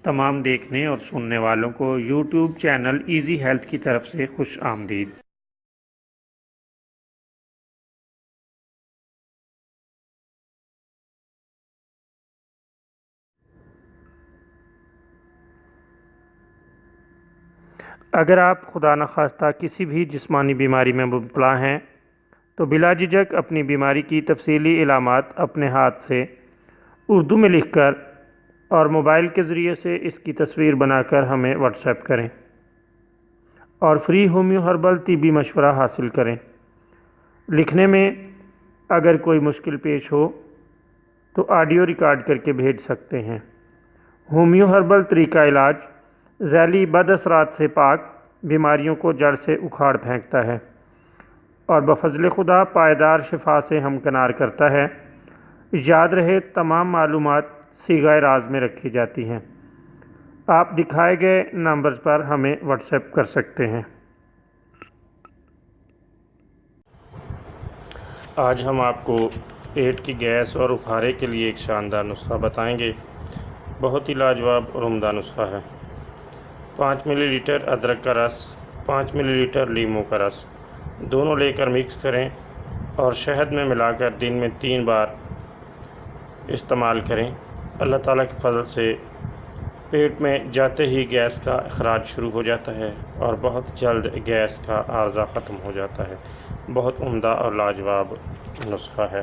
تمام دیکھنے اور سننے والوں کو یوٹیوب چینل ایزی ہیلتھ کی طرف سے خوش آمدید۔ اگر آپ خدا نخواستہ کسی بھی جسمانی بیماری میں مبتلا ہیں تو بلا جھجک اپنی بیماری کی تفصیلی علامات اپنے ہاتھ سے اردو میں لکھ کر اور موبائل کے ذریعے سے اس کی تصویر بنا کر ہمیں واٹس ایپ کریں اور فری ہومیو ہربل طبی مشورہ حاصل کریں۔ لکھنے میں اگر کوئی مشکل پیش ہو تو آڈیو ریکارڈ کر کے بھیج سکتے ہیں۔ ہومیو ہربل طریقہ علاج ذیلی بد اثرات سے پاک بیماریوں کو جڑ سے اکھاڑ پھینکتا ہے اور بفضل خدا پائیدار شفا سے ہمکنار کرتا ہے۔ یاد رہے تمام معلومات صیغہ راز میں رکھی جاتی ہیں۔ آپ دکھائے گئے نمبرز پر ہمیں واٹس ایپ کر سکتے ہیں۔ آج ہم آپ کو پیٹ کی گیس اور اپھارے کے لیے ایک شاندار نسخہ بتائیں گے۔ بہت ہی لاجواب اور عمدہ نسخہ ہے۔ 5 ملی لیٹر ادرک کا رس، 5 ملی لیٹر لیموں کا رس دونوں لے کر مکس کریں اور شہد میں ملا کر دن میں 3 بار استعمال کریں۔ اللہ تعالیٰ کے فضل سے پیٹ میں جاتے ہی گیس کا اخراج شروع ہو جاتا ہے اور بہت جلد گیس کا عارضہ ختم ہو جاتا ہے۔ بہت عمدہ اور لاجواب نسخہ ہے۔